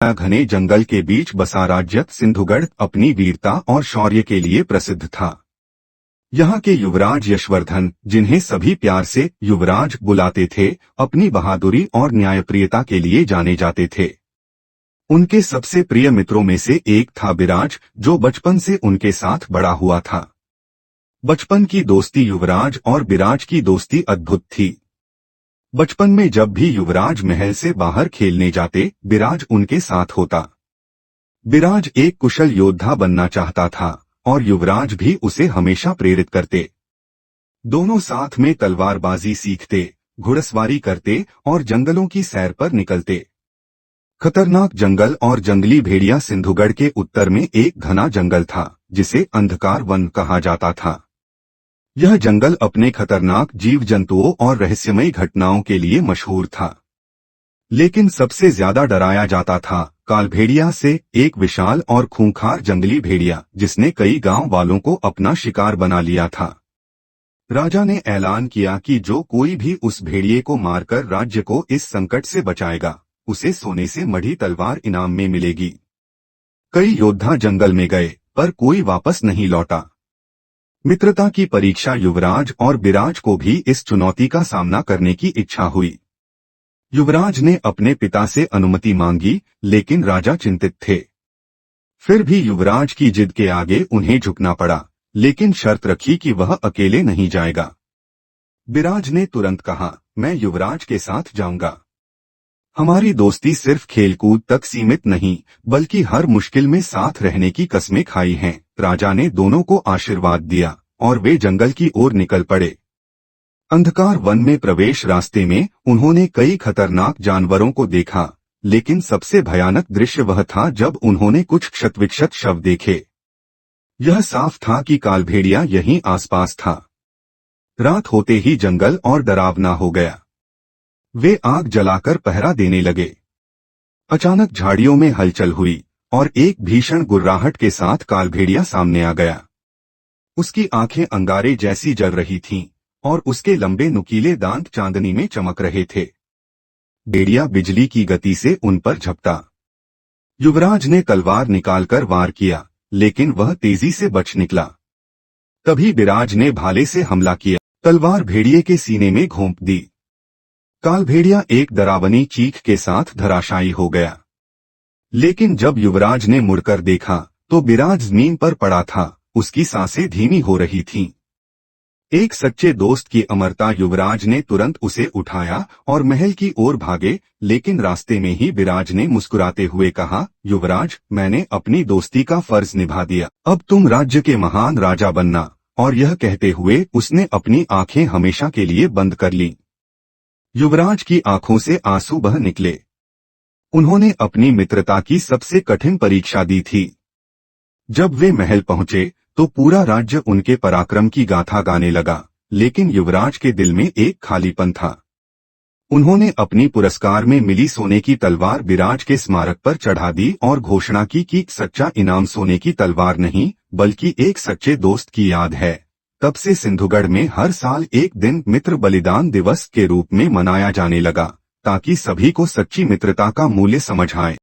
घने जंगल के बीच बसा राज्य सिंधुगढ़ अपनी वीरता और शौर्य के लिए प्रसिद्ध था। यहाँ के युवराज यशवर्धन, जिन्हें सभी प्यार से युवराज बुलाते थे, अपनी बहादुरी और न्यायप्रियता के लिए जाने जाते थे। उनके सबसे प्रिय मित्रों में से एक था बिराज, जो बचपन से उनके साथ बड़ा हुआ था। बचपन की दोस्ती युवराज और बिराज की दोस्ती अद्भुत थी। बचपन में जब भी युवराज महल से बाहर खेलने जाते, बिराज उनके साथ होता। बिराज एक कुशल योद्धा बनना चाहता था और युवराज भी उसे हमेशा प्रेरित करते। दोनों साथ में तलवारबाजी सीखते, घुड़सवारी करते और जंगलों की सैर पर निकलते। खतरनाक जंगल और जंगली भेड़िया सिंधुगढ़ के उत्तर में एक घना जंगल था, जिसे अंधकार वन कहा जाता था। यह जंगल अपने खतरनाक जीव जंतुओं और रहस्यमयी घटनाओं के लिए मशहूर था। लेकिन सबसे ज्यादा डराया जाता था कालभेड़िया से, एक विशाल और खूंखार जंगली भेड़िया, जिसने कई गांव वालों को अपना शिकार बना लिया था। राजा ने ऐलान किया कि जो कोई भी उस भेड़िए को मारकर राज्य को इस संकट से बचाएगा, उसे सोने से मढ़ी तलवार इनाम में मिलेगी। कई योद्धा जंगल में गए, पर कोई वापस नहीं लौटा। मित्रता की परीक्षा युवराज और बिराज को भी इस चुनौती का सामना करने की इच्छा हुई। युवराज ने अपने पिता से अनुमति मांगी, लेकिन राजा चिंतित थे। फिर भी युवराज की जिद के आगे उन्हें झुकना पड़ा, लेकिन शर्त रखी कि वह अकेले नहीं जाएगा। बिराज ने तुरंत कहा, मैं युवराज के साथ जाऊंगा। हमारी दोस्ती सिर्फ खेलकूद तक सीमित नहीं, बल्कि हर मुश्किल में साथ रहने की कस्में खाई हैं। राजा ने दोनों को आशीर्वाद दिया और वे जंगल की ओर निकल पड़े। अंधकार वन में प्रवेश रास्ते में उन्होंने कई खतरनाक जानवरों को देखा, लेकिन सबसे भयानक दृश्य वह था जब उन्होंने कुछ क्षतविक्षत शव देखे। यह साफ था कि कालभेड़िया यहीं आसपास था। रात होते ही जंगल और डरावना हो गया। वे आग जलाकर पहरा देने लगे। अचानक झाड़ियों में हलचल हुई और एक भीषण गुर्राहट के साथ कालभेड़िया सामने आ गया। उसकी आंखें अंगारे जैसी जल रही थीं और उसके लंबे नुकीले दांत चांदनी में चमक रहे थे। भेड़िया बिजली की गति से उन पर झपटा। युवराज ने तलवार निकालकर वार किया, लेकिन वह तेजी से बच निकला। तभी बिराज ने भाले से हमला किया। तलवार भेड़िए के सीने में घोंप दी। कालभेड़िया एक डरावनी चीख के साथ धराशायी हो गया। लेकिन जब युवराज ने मुड़कर देखा, तो बिराज जमीन पर पड़ा था। उसकी सांसें धीमी हो रही थीं। एक सच्चे दोस्त की अमरता। युवराज ने तुरंत उसे उठाया और महल की ओर भागे, लेकिन रास्ते में ही बिराज ने मुस्कुराते हुए कहा, युवराज, मैंने अपनी दोस्ती का फर्ज निभा दिया। अब तुम राज्य के महान राजा बनना। और यह कहते हुए उसने अपनी आंखें हमेशा के लिए बंद कर लीं। युवराज की आंखों से आंसू बह निकले। उन्होंने अपनी मित्रता की सबसे कठिन परीक्षा दी थी। जब वे महल पहुंचे, तो पूरा राज्य उनके पराक्रम की गाथा गाने लगा, लेकिन युवराज के दिल में एक खालीपन था। उन्होंने अपनी पुरस्कार में मिली सोने की तलवार बिराज के स्मारक पर चढ़ा दी और घोषणा की कि सच्चा इनाम सोने की तलवार नहीं, बल्कि एक सच्चे दोस्त की याद है। तब से सिंधुगढ़ में हर साल एक दिन मित्र बलिदान दिवस के रूप में मनाया जाने लगा, ताकि सभी को सच्ची मित्रता का मूल्य समझ आए।